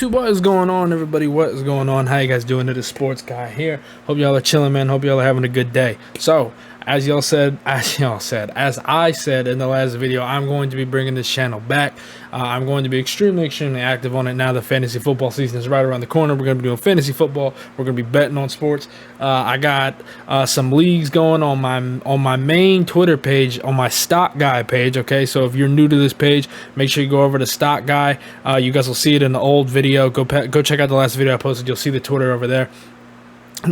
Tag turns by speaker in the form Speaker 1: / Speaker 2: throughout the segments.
Speaker 1: YouTube, what is going on, everybody? What is going on? How you guys doing? It is Sports Guy here. Hope y'all are chilling, man. Hope y'all are having a good day. So, as I said in the last video, I'm going to be bringing this channel back. I'm going to be extremely active on it now. The fantasy football season is right around the corner. We're going to be doing fantasy football. We're going to be betting on sports. I got some leagues going on my main Twitter page, on my Stock Guy page. Okay, so if you're new to this page, make sure you go over to Stock Guy. You guys will see it in the old video. Go check out the last video I posted. You'll see the Twitter over there.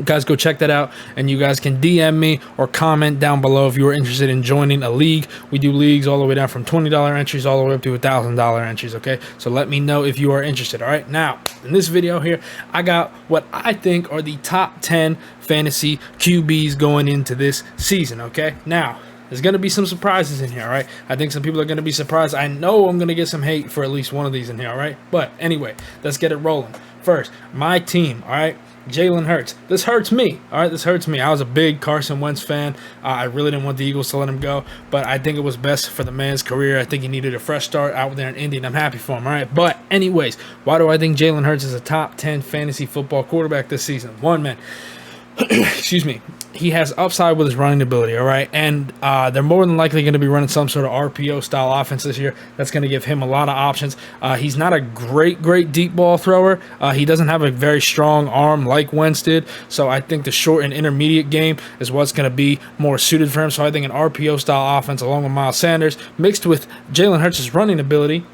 Speaker 1: Guys, go check that out, and you guys can DM me or comment down below if you are interested in joining a league. We do leagues all the way down from $20 entries all the way up to $1,000 entries, okay? So let me know if you are interested, all right? Now, in this video here, I got what I think are the top 10 fantasy QBs going into this season, okay? Now, there's going to be some surprises in here, all right? I think some people are going to be surprised. I know I'm going to get some hate for at least one of these in here, all right? But anyway, let's get it rolling. First, my team, all right? Jalen Hurts. This hurts me. All right, this hurts me. I was a big Carson Wentz fan. I really didn't want the Eagles to let him go, but I think it was best for the man's career. I think he needed a fresh start out there in Indy, and I'm happy for him. All right, but anyways, why do I think Jalen Hurts is a top 10 fantasy football quarterback this season? One, man. Excuse me. He has upside with his running ability, all right? And they're more than likely going to be running some sort of RPO-style offense this year. That's going to give him a lot of options. He's not a great deep ball thrower. He doesn't have a very strong arm like Wentz did. So I think the short and intermediate game is what's going to be more suited for him. So I think an RPO-style offense along with Miles Sanders mixed with Jalen Hurts' running ability,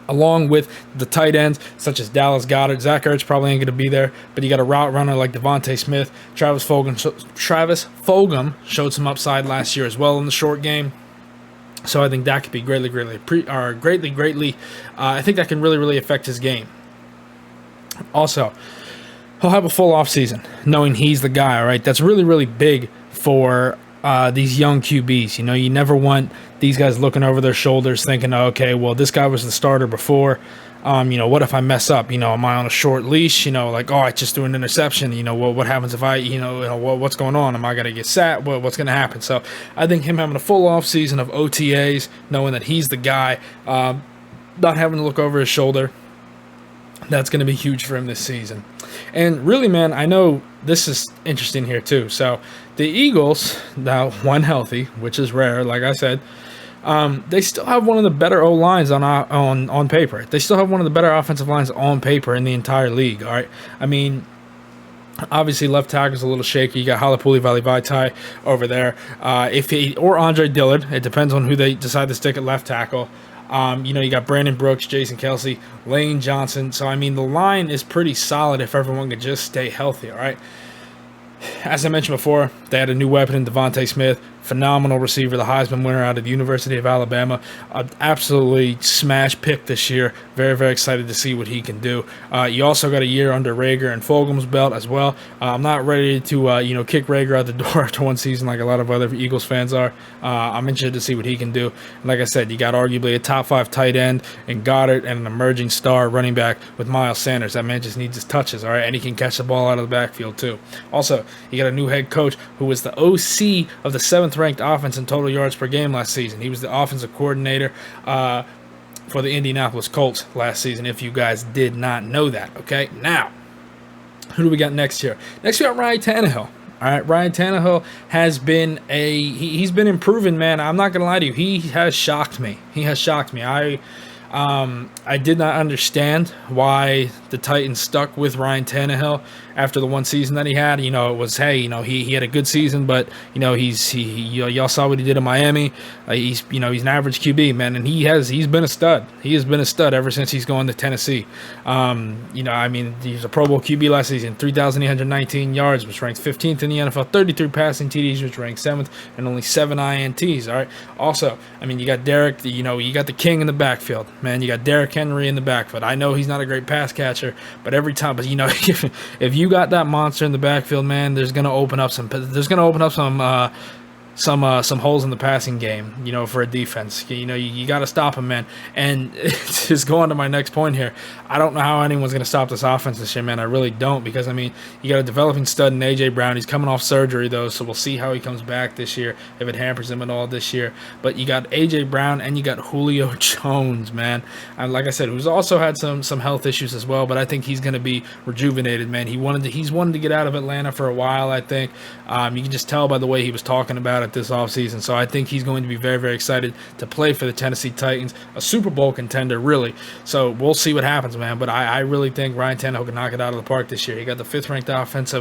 Speaker 1: along with the tight ends such as Dallas Goedert. Zach Ertz probably ain't going to be there, but you got a route runner like Devontae Smith. Travis Fulgham showed some upside last year as well in the short game. So I think that could be greatly. I think that can really affect his game. Also, he'll have a full off season, knowing he's the guy. All right, that's really big for these young QBs. You know, you never want these guys looking over their shoulders thinking, oh, okay, well, this guy was the starter before. You know, what if I mess up? You know, am I on a short leash? You know, like, oh, I just threw an interception. You know, what happens if I, what's going on? Am I going to get sat? What's going to happen? So I think him having a full off season of OTAs, knowing that he's the guy, not having to look over his shoulder, that's going to be huge for him this season. And really, man, I know this is interesting here too. So the Eagles, now one healthy, which is rare, like I said, they still have one of the better O-lines on paper. They still have one of the better offensive lines on paper in the entire league, all right? I mean, obviously left tackle's a little shaky. You got Halapuli Vaitai over there. Or Andre Dillard. It depends on who they decide to stick at left tackle. You know, you got Brandon Brooks, Jason Kelsey, Lane Johnson. So, I mean, the line is pretty solid if everyone could just stay healthy, all right? As I mentioned before, they had a new weapon in Devontae Smith. Phenomenal receiver, the Heisman winner out of the University of Alabama. Absolutely smash pick this year. Very excited to see what he can do. You also got a year under Rager and Fulgham's belt as well. I'm not ready to kick Rager out the door after one season like a lot of other Eagles fans are. I'm interested to see what he can do. And like I said, you got arguably a top 5 tight end in Goddard and an emerging star running back with Miles Sanders. That man just needs his touches, all right? And he can catch the ball out of the backfield too. Also, you got a new head coach who was the OC of the 7th ranked offense in total yards per game last season. He was the offensive coordinator for the Indianapolis Colts last season, if you guys did not know that, okay? Now, who do we got next year? Next we got Ryan Tanahill. All right, Ryan Tanahill has been he's been improving, man. I'm not going to lie to you. He has shocked me. I did not understand why the Titans stuck with Ryan Tanahill after the one season that he had. You know, it was, hey, you know, he had a good season, but you know, y'all saw what he did in Miami. He's an average QB, man, and he's been a stud. He has been a stud ever since he's gone to Tennessee. You know, I mean, he was a Pro Bowl QB last season, 3,819 yards, which ranks 15th in the NFL, 33 passing TDs, which ranks 7th, and only 7 INTs. All right. Also, I mean, you got Derek. You know, you got the king in the backfield. Man, you got Derrick Henry in the backfield. I know he's not a great pass catcher, but you know, if you got that monster in the backfield, man, there's gonna open up some some holes in the passing game, for a defense. You got to stop him, man. And just going to my next point here, I don't know how anyone's going to stop this offense this year, man. I really don't, because, you got a developing stud in A.J. Brown. He's coming off surgery, though, so we'll see how he comes back this year, if it hampers him at all this year. But you got A.J. Brown and you got Julio Jones, man. And like I said, who's also had some health issues as well, but I think he's going to be rejuvenated, man. He's wanted to get out of Atlanta for a while, I think. You can just tell by the way he was talking about it this offseason. So I think he's going to be very, very excited to play for the Tennessee Titans, a Super Bowl contender, really. So we'll see what happens, man. But I really think Ryan Tannehill can knock it out of the park this year. He got the fifth ranked offense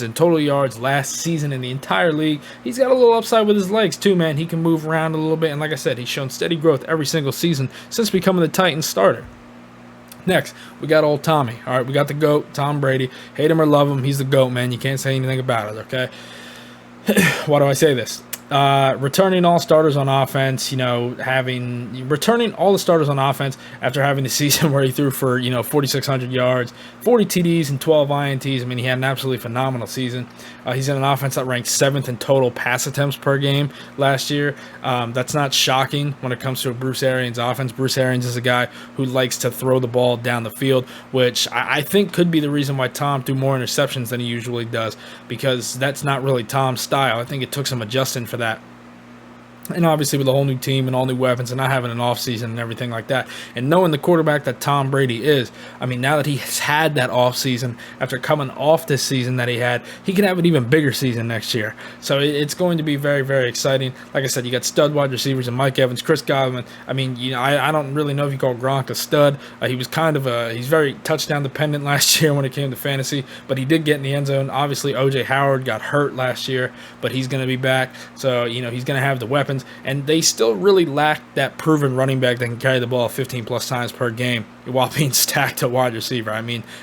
Speaker 1: in total yards last season in the entire league. He's got a little upside with his legs too, man. He can move around a little bit, and like I said, he's shown steady growth every single season since becoming the Titans starter. Next, we got old Tommy. All right, we got the GOAT, Tom Brady. Hate him or love him, he's the GOAT, man. You can't say anything about it, okay? Why do I say this? Returning all starters on offense, returning all the starters on offense after having the season where he threw for, 4,600 yards, 40 TDs, and 12 INTs. He had an absolutely phenomenal season. He's in an offense that ranked 7th in total pass attempts per game last year. That's not shocking when it comes to a Bruce Arians offense. Bruce Arians is a guy who likes to throw the ball down the field, which I think could be the reason why Tom threw more interceptions than he usually does, because that's not really Tom's style. I think it took some adjusting for that. And obviously with a whole new team and all new weapons and not having an offseason and everything like that, and knowing the quarterback that Tom Brady is, now that he has had that offseason after coming off this season that he had, he can have an even bigger season next year. So it's going to be very, very exciting. Like I said, you got stud wide receivers and Mike Evans, Chris Godwin. I don't really know if you call Gronk a stud. He was he's very touchdown dependent last year when it came to fantasy, but he did get in the end zone. Obviously, O.J. Howard got hurt last year, but he's going to be back. So, he's going to have the weapons. And they still really lack that proven running back that can carry the ball 15 plus times per game while being stacked at wide receiver.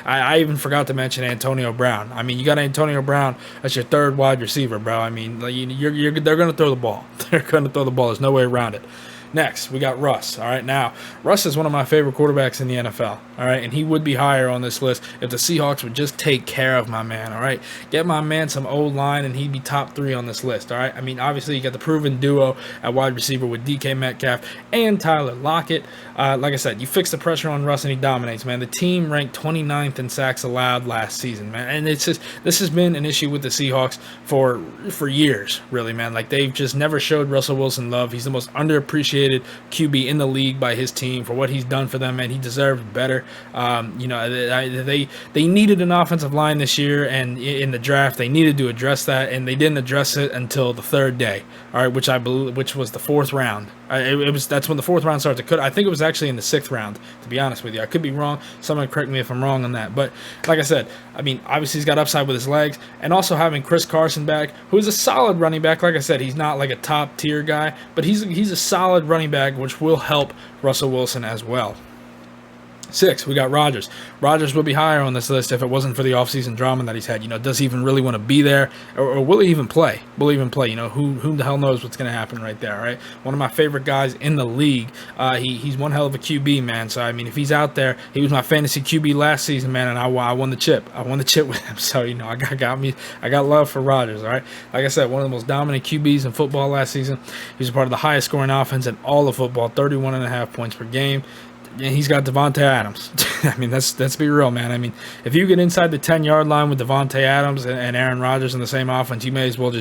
Speaker 1: I even forgot to mention Antonio Brown. You got Antonio Brown as your third wide receiver, bro. They're going to throw the ball. They're going to throw the ball. There's no way around it. Next, we got Russ. All right, now, Russ is one of my favorite quarterbacks in the NFL. All right, and he would be higher on this list if the Seahawks would just take care of my man. All right, get my man some O-line, and he'd be top 3 on this list. All right, obviously, you got the proven duo at wide receiver with DK Metcalf and Tyler Lockett. Like I said, you fix the pressure on Russ, and he dominates, man. The team ranked 29th in sacks allowed last season, man. And this has been an issue with the Seahawks for years, really, man. They've just never showed Russell Wilson love. He's the most underappreciated QB in the league by his team for what he's done for them, and he deserved better. They needed an offensive line this year, and in the draft they needed to address that, and they didn't address it until the third day. All right, which was the 4th round. That's when the 4th round starts. I think it was actually in the 6th round, to be honest with you. I could be wrong. Someone correct me if I'm wrong on that. But like I said, obviously he's got upside with his legs, and also having Chris Carson back, who is a solid running back. Like I said, he's not like a top tier guy, but he's a solid running back, which will help Russell Wilson as well. 6, we got Rodgers. Rodgers would be higher on this list if it wasn't for the offseason drama that he's had. Does he even really want to be there, or will he even play? Who the hell knows what's going to happen right there, right? One of my favorite guys in the league. He's one hell of a QB, man. So, if he's out there, he was my fantasy QB last season, man, and I won the chip. I won the chip with him. So, I got love for Rodgers, all right? Like I said, one of the most dominant QBs in football last season. He was a part of the highest scoring offense in all of football, 31.5 points per game. And he's got Devontae Adams. Let's be real, man. If you get inside the 10-yard line with Devontae Adams and Aaron Rodgers in the same offense, you may as well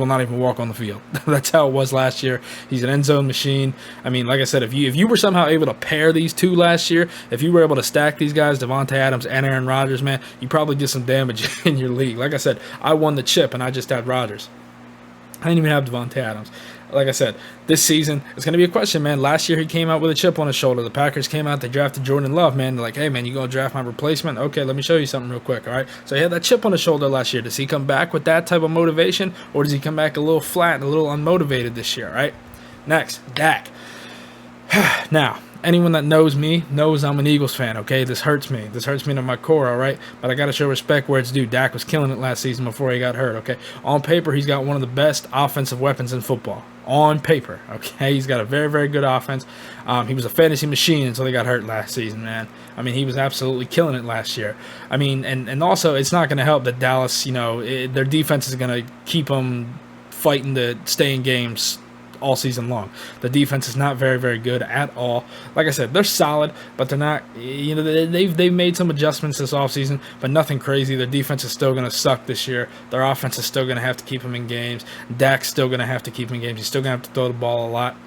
Speaker 1: not even walk on the field. That's how it was last year. He's an end zone machine. Like I said, if you were somehow able to pair these two last year, if you were able to stack these guys, Devontae Adams and Aaron Rodgers, man, you probably did some damage in your league. Like I said, I won the chip and I just had Rodgers. I didn't even have Devontae Adams. Like I said, this season, it's going to be a question, man. Last year, he came out with a chip on his shoulder. The Packers came out, they drafted Jordan Love, man. They're like, hey, man, you going to draft my replacement? Okay, let me show you something real quick, all right? So he had that chip on his shoulder last year. Does he come back with that type of motivation, or does he come back a little flat and a little unmotivated this year, all right? Next, Dak. Now, anyone that knows me knows I'm an Eagles fan, okay? This hurts me. This hurts me to my core, all right? But I got to show respect where it's due. Dak was killing it last season before he got hurt, okay? On paper, he's got one of the best offensive weapons in football. On paper, okay? He's got a very, very good offense. He was a fantasy machine until he got hurt last season, man. He was absolutely killing it last year. And also, it's not going to help that Dallas, their defense is going to keep them fighting to stay in games all season long. The defense is not very, very good at all. Like I said, they're solid, but they're not, they've made some adjustments this offseason, but nothing crazy. Their defense is still going to suck this year. Their offense is still going to have to keep them in games. Dak's still going to have to keep them in games. He's still going to have to throw the ball a lot.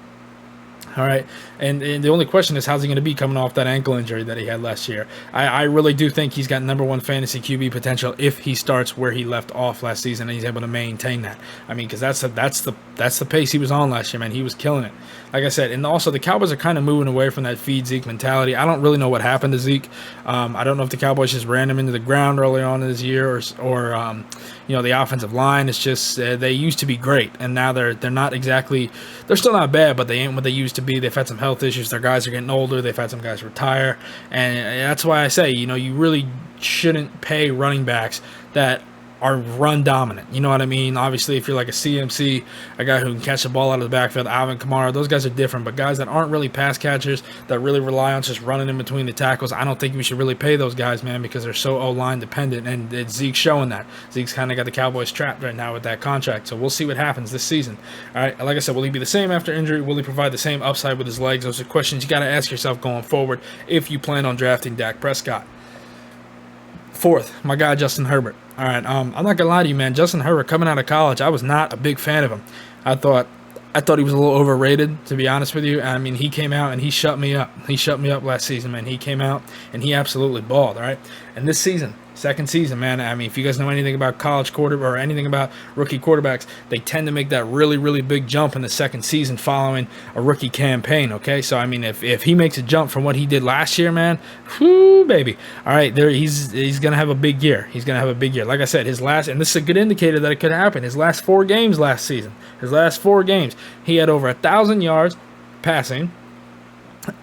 Speaker 1: All right, and the only question is, how's he going to be coming off that ankle injury that he had last year? I really do think he's got number one fantasy QB potential if he starts where he left off last season and he's able to maintain that. I mean, because that's the pace he was on last year, man. He was killing it. Like I said, and also the Cowboys are kind of moving away from that feed Zeke mentality. I don't really know what happened to Zeke. I don't know if the Cowboys just ran him into the ground early on in this year, or the offensive line is just they used to be great, and now they're not exactly. They're still not bad, but they ain't what they used to be. They've had some health issues. Their guys are getting older. They've had some guys retire, and that's why I say you really shouldn't pay running backs that are run dominant. You know what I mean? Obviously, if you're like a CMC, a guy who can catch the ball out of the backfield, Alvin Kamara, those guys are different. But guys that aren't really pass catchers, that really rely on just running in between the tackles, I don't think we should really pay those guys, man, because they're so O-line dependent. And Zeke's showing that. Zeke's kind of got the Cowboys trapped right now with that contract. So we'll see what happens this season. All right. Like I said, will he be the same after injury? Will he provide the same upside with his legs? Those are questions you got to ask yourself going forward if you plan on drafting Dak Prescott. Fourth, my guy Justin Herbert. All right, I'm not gonna lie to you, man. Justin Herbert coming out of college, I was not a big fan of him. I thought he was a little overrated, to be honest with you. I mean, he came out and he shut me up. He shut me up last season, man. He came out and he absolutely balled. All right, and this season, second season, man. I mean, if you guys know anything about college quarterback or anything about rookie quarterbacks, they tend to make that really, really big jump in the second season following a rookie campaign. Okay, so I mean, if he makes a jump from what he did last year, man, whoo, baby. All right, he's gonna have a big year. He's gonna have a big year. Like I said, his last, and this is a good indicator that it could happen. His last 4 games last season, he had over 1,000 yards passing,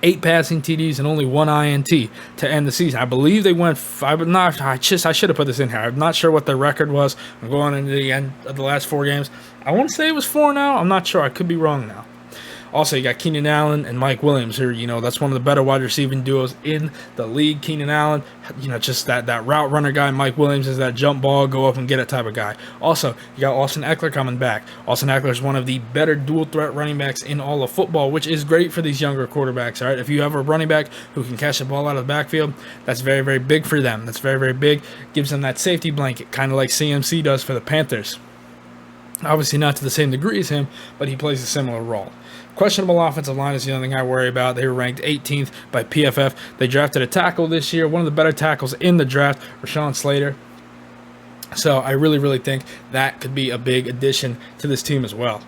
Speaker 1: 8 passing TDs and only 1 INT to end the season. I believe they went. I should have put this in here. I'm not sure what their record was. I'm going into the end of the last 4 games. I want to say it was 4 now. I'm not sure. I could be wrong now. Also, you got Keenan Allen and Mike Williams here. That's one of the better wide receiving duos in the league. Keenan Allen, just that route runner guy. Mike Williams is that jump ball, go up and get it type of guy. Also, you got Austin Eckler coming back. Austin Eckler is one of the better dual threat running backs in all of football, which is great for these younger quarterbacks. All right, if you have a running back who can catch the ball out of the backfield, that's very, very big for them. That's very, very big. Gives them that safety blanket, kind of like CMC does for the Panthers. Obviously not to the same degree as him, but he plays a similar role. Questionable offensive line is the only thing I worry about. They were ranked 18th by PFF. They drafted a tackle this year, one of the better tackles in the draft, Rashawn Slater. So I really, really think that could be a big addition to this team as well.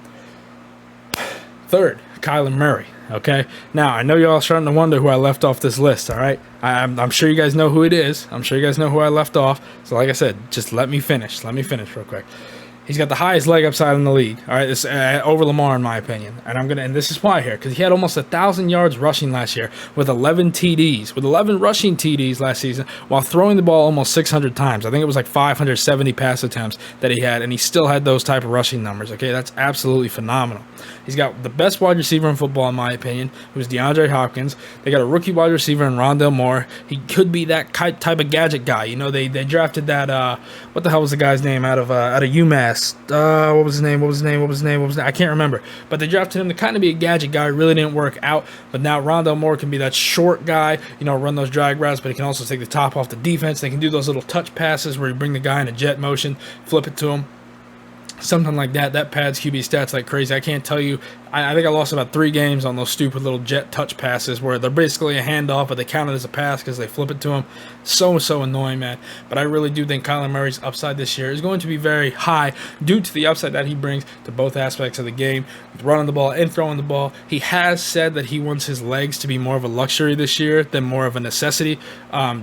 Speaker 1: Third, Kyler Murray. Okay, now I know y'all are starting to wonder who I left off this list. All right, I'm sure you guys know who it is. I'm sure you guys know who I left off. So like I said, just let me finish. Let me finish real quick. He's got the highest leg upside in the league, all right, this, over Lamar in my opinion. And this is why here, because he had almost 1,000 yards rushing last year with 11 TDs, with 11 rushing TDs last season, while throwing the ball almost 600 times. I think it was like 570 pass attempts that he had, and he still had those type of rushing numbers. Okay, that's absolutely phenomenal. He's got the best wide receiver in football, in my opinion, who's DeAndre Hopkins. They got a rookie wide receiver in Rondale Moore. He could be that type of gadget guy. They drafted that. What the hell was the guy's name out of UMass? What was his name? I can't remember. But they drafted him to kind of be a gadget guy. Really didn't work out. But now Rondale Moore can be that short guy, run those drag routes, but he can also take the top off the defense. They can do those little touch passes where you bring the guy in a jet motion, flip it to him. Something like that. That pads QB stats like crazy. I can't tell you. I think I lost about 3 games on those stupid little jet touch passes where they're basically a handoff, but they count it as a pass because they flip it to him. So annoying, man. But I really do think Kyler Murray's upside this year is going to be very high due to the upside that he brings to both aspects of the game, with running the ball and throwing the ball. He has said that he wants his legs to be more of a luxury this year than more of a necessity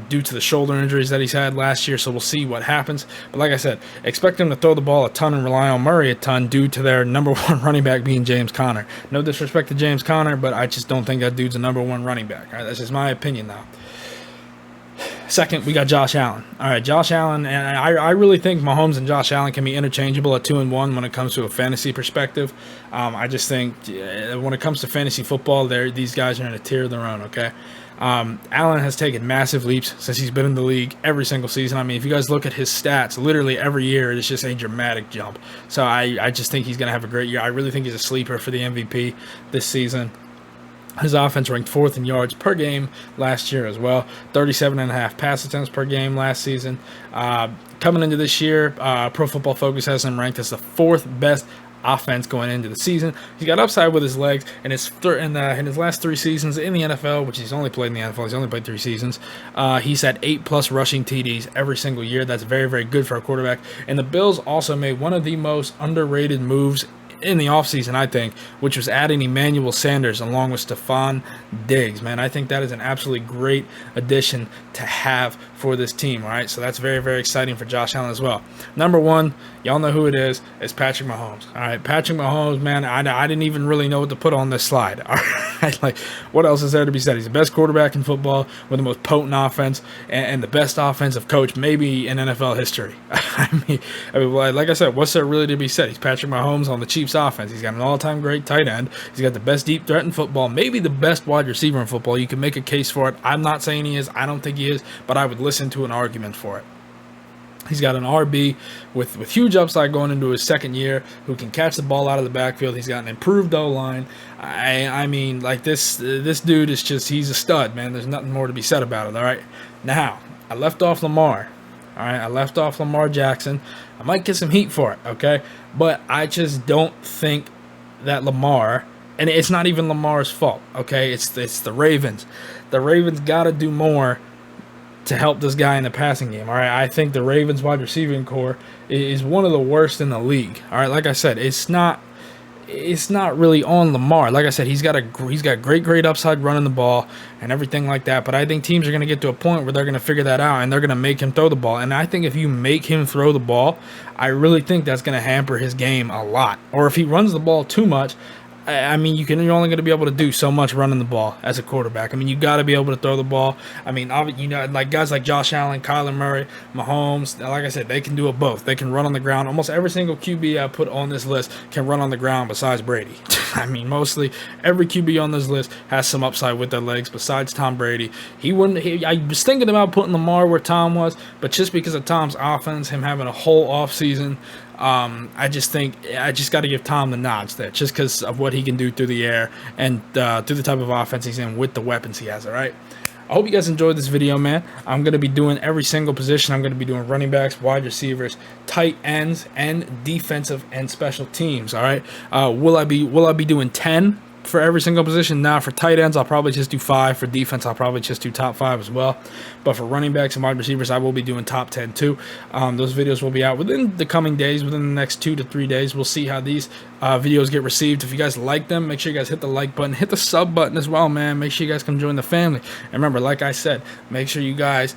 Speaker 1: due to the shoulder injuries that he's had last year, so we'll see what happens. But like I said, expect him to throw the ball a ton and rely on Murray a ton due to their number 1 running back being James Conner. No disrespect to James Conner, but I just don't think that dude's a number 1 running back. All right, that's just my opinion now. Second, we got Josh Allen. All right, Josh Allen, and I really think Mahomes and Josh Allen can be interchangeable at 2-1 when it comes to a fantasy perspective. I just think when it comes to fantasy football, these guys are in a tier of their own, okay? Allen has taken massive leaps since he's been in the league every single season. I mean, if you guys look at his stats, literally every year, it's just a dramatic jump. So I just think he's going to have a great year. I really think he's a sleeper for the MVP this season. His offense ranked 4th in yards per game last year as well. 37.5 pass attempts per game last season. Coming into this year, Pro Football Focus has him ranked as the 4th best offense going into the season. He's got upside with his legs, and in his last 3 seasons in the NFL, which he's only played in the NFL, he's only played 3 seasons. He's had 8+ rushing TDs every single year. That's very, very good for a quarterback. And the Bills also made one of the most underrated moves in the offseason, I think, which was adding Emmanuel Sanders along with Stephon Diggs. Man, I think that is an absolutely great addition to have for this team, all right? So that's very, very exciting for Josh Allen as well. Number 1, y'all know who it is. It's Patrick Mahomes, all right? Patrick Mahomes, man, I didn't even really know what to put on this slide, all right? Like, what else is there to be said? He's the best quarterback in football with the most potent offense and the best offensive coach maybe in NFL history. I mean, like I said, what's there really to be said? He's Patrick Mahomes on the Chiefs offense. He's got an all-time great tight end. He's got the best deep threat in football, maybe the best wide receiver in football. You can make a case for it. I'm not saying he is. I don't think he is, but I would listen to an argument for it. He's got an RB with huge upside going into his second year who can catch the ball out of the backfield. He's got an improved O-line. I mean, like this dude is just, he's a stud, man. There's nothing more to be said about it, all right? Now, I left off Lamar. All right, I left off Lamar Jackson. I might get some heat for it, okay? But I just don't think that Lamar, and it's not even Lamar's fault, okay? It's the Ravens. The Ravens got to do more to help this guy in the passing game, all right? I think the Ravens wide receiving core is one of the worst in the league, all right? Like I said, it's not really on Lamar. Like I said, he's got great upside running the ball and everything like that. But I think teams are going to get to a point where they're going to figure that out and they're going to make him throw the ball. And I think if you make him throw the ball, I really think that's going to hamper his game a lot. Or if he runs the ball too much, I mean, you're only going to be able to do so much running the ball as a quarterback. I mean, you got to be able to throw the ball. I mean, you know, like guys like Josh Allen, Kyler Murray, Mahomes, like I said, they can do it both. They can run on the ground. Almost every single QB I put on this list can run on the ground besides Brady. I mean, mostly every QB on this list has some upside with their legs besides Tom Brady. I was thinking about putting Lamar where Tom was, but just because of Tom's offense, him having a whole offseason, I just got to give Tom the nods there just because of what he can do through the air and through the type of offense he's in with the weapons he has, all right? I hope you guys enjoyed this video, man. I'm going to be doing every single position. I'm going to be doing running backs, wide receivers, tight ends, and defensive and special teams, all right? Will I be doing 10 for every single position? Now, for tight ends, I'll probably just do 5. For defense, I'll probably just do top 5 as well. But for running backs and wide receivers, I will be doing top 10 too. Those videos will be out within the coming days, within the next 2 to 3 days. We'll see how these videos get received. If you guys like them, make sure you guys hit the like button, hit the sub button as well, man. Make sure you guys come join the family. And remember, like I said, make sure you guys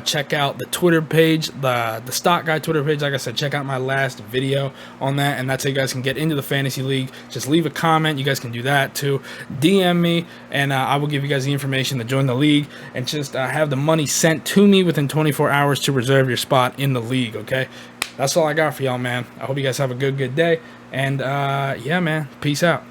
Speaker 1: check out the Twitter page, the Stock Guy Twitter page. Like I said, check out my last video on that, and that's how you guys can get into the fantasy league. Just leave a comment. You guys can do that too. DM me, and I will give you guys the information to join the league, and just have the money sent to me within 24 hours to reserve your spot in the league, okay? That's all I got for y'all, man. I hope you guys have a good day, and yeah, man, peace out.